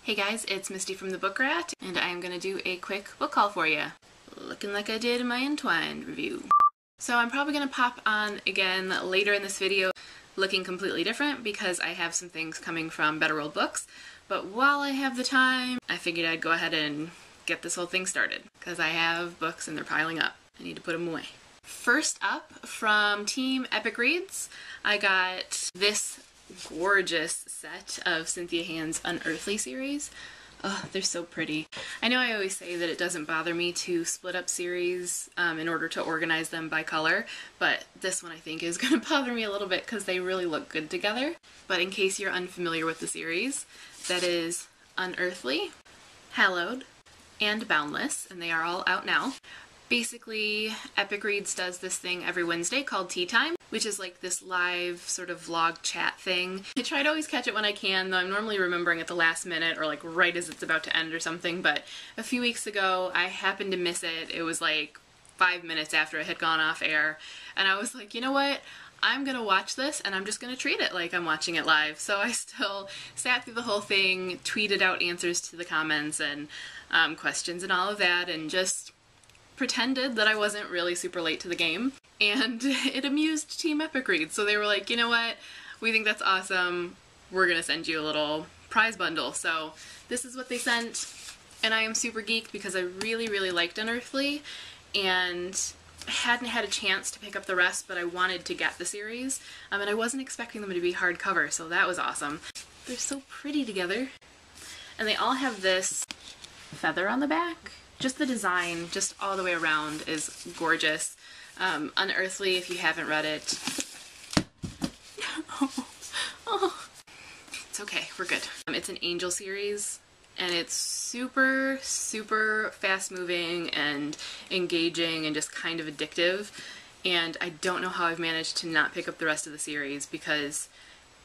Hey guys, it's Misty from the Book Rat, and I am going to do a quick book haul for you. Looking like I did in my Entwined review. So I'm probably going to pop on again later in this video looking completely different because I have some things coming from Better World Books, but while I have the time, I figured I'd go ahead and get this whole thing started because I have books and they're piling up. I need to put them away. First up, from Team Epic Reads, I got this gorgeous set of Cynthia Hand's Unearthly series. Oh, they're so pretty. I know I always say that it doesn't bother me to split up series in order to organize them by color, but this one I think is going to bother me a little bit because they really look good together. But in case you're unfamiliar with the series, that is Unearthly, Hallowed, and Boundless, and they are all out now. Basically, Epic Reads does this thing every Wednesday called Tea Time, which is like this live sort of vlog chat thing. I try to always catch it when I can, though I'm normally remembering at the last minute or like right as it's about to end or something, but a few weeks ago I happened to miss it. It was like 5 minutes after it had gone off air, and I was like, you know what? I'm gonna watch this and I'm just gonna treat it like I'm watching it live. So I still sat through the whole thing, tweeted out answers to the comments and questions and all of that, and just pretended that I wasn't really super late to the game, and it amused Team Epic Reads. So they were like, you know what, we think that's awesome, we're gonna send you a little prize bundle. So this is what they sent, and I am super geeked because I really liked Unearthly, and I hadn't had a chance to pick up the rest, but I wanted to get the series, and I wasn't expecting them to be hardcover, so that was awesome. They're so pretty together, and they all have this feather on the back. Just the design, just all the way around, is gorgeous. Unearthly, if you haven't read it. Oh. It's okay, we're good. It's an angel series, and it's super fast moving and engaging and just kind of addictive. And I don't know how I've managed to not pick up the rest of the series because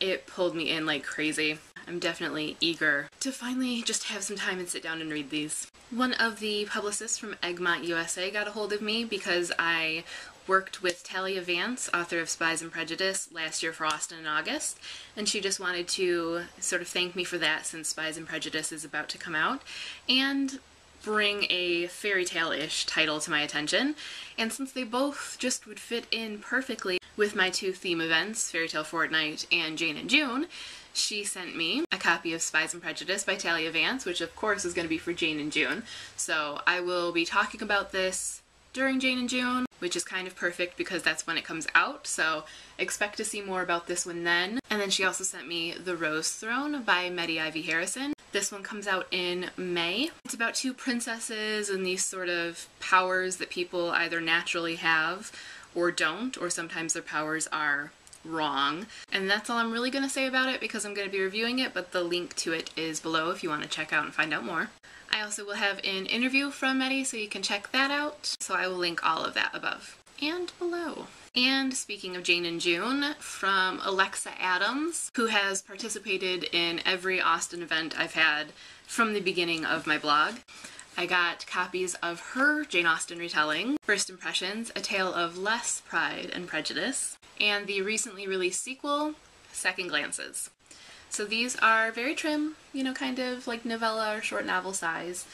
it pulled me in like crazy. I'm definitely eager to finally just have some time and sit down and read these. One of the publicists from Egmont, USA got a hold of me because I worked with Talia Vance, author of Spies and Prejudice, last year for Austin in August, and she just wanted to sort of thank me for that since Spies and Prejudice is about to come out, and bring a fairy tale-ish title to my attention. And since they both just would fit in perfectly with my two theme events, Fairy Tale Fortnight and Jane and June, she sent me a copy of Spies and Prejudice by Talia Vance, which of course is going to be for Jane and June. So I will be talking about this during Jane and June, which is kind of perfect because that's when it comes out, so expect to see more about this one then. And then she also sent me The Rose Throne by Meddy Ivy Harrison. This one comes out in May. It's about two princesses and these sort of powers that people either naturally have or don't, or sometimes their powers are wrong. And that's all I'm really going to say about it because I'm going to be reviewing it, but the link to it is below if you want to check out and find out more. I also will have an interview from Meddy, so you can check that out, so I will link all of that above and below. And speaking of Jane and June, from Alexa Adams, who has participated in every Austin event I've had from the beginning of my blog, I got copies of her Jane Austen retelling, First Impressions, A Tale of Less Pride and Prejudice, and the recently released sequel, Second Glances. So these are very trim, you know, kind of like novella or short novel size,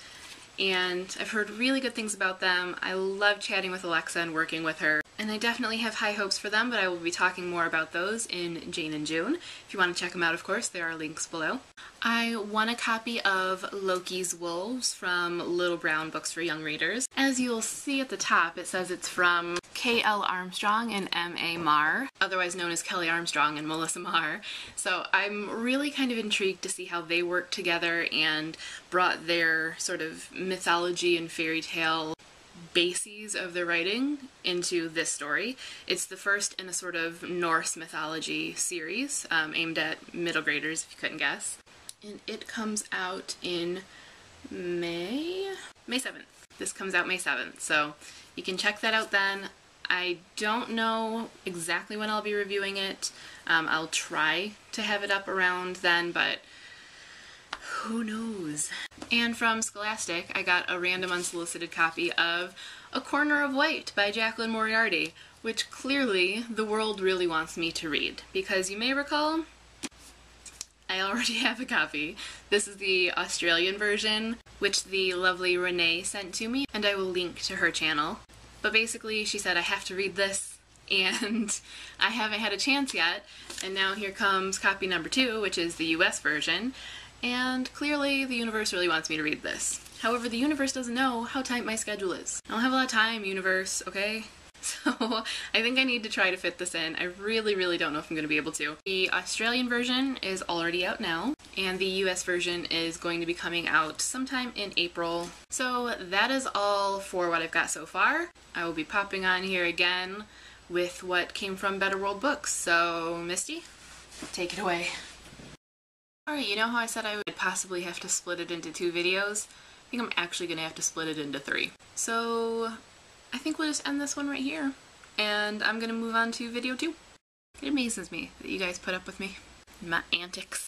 and I've heard really good things about them. I love chatting with Alexa and working with her, and I definitely have high hopes for them, but I will be talking more about those in Jane and June. If you want to check them out, of course, there are links below. I won a copy of Loki's Wolves from Little Brown Books for Young Readers. As you'll see at the top, it says it's from K.L. Armstrong and M.A. Marr, otherwise known as Kelly Armstrong and Melissa Marr. So I'm really kind of intrigued to see how they work together and brought their sort of mythology and fairy tale bases of their writing into this story. It's the first in a sort of Norse mythology series aimed at middle graders, if you couldn't guess. And it comes out in May 7th. This comes out May 7th, so you can check that out then. I don't know exactly when I'll be reviewing it. I'll try to have it up around then, but who knows? And from Scholastic, I got a random unsolicited copy of A Corner of White by Jacqueline Moriarty, which clearly the world really wants me to read, because you may recall I I already have a copy. This is the Australian version, which the lovely Renee sent to me, and I will link to her channel. But basically, she said I have to read this, and I haven't had a chance yet, and now here comes copy number 2, which is the US version, and clearly the universe really wants me to read this. However, the universe doesn't know how tight my schedule is. I don't have a lot of time, universe, okay? So I think I need to try to fit this in. I really don't know if I'm going to be able to. The Australian version is already out now, and the US version is going to be coming out sometime in April. So that is all for what I've got so far. I will be popping on here again with what came from Better World Books. So Misty, take it away. Alright, you know how I said I would possibly have to split it into 2 videos? I think I'm actually going to have to split it into 3. So I think we'll just end this one right here, and I'm going to move on to video 2. It amazes me that you guys put up with me and my antics.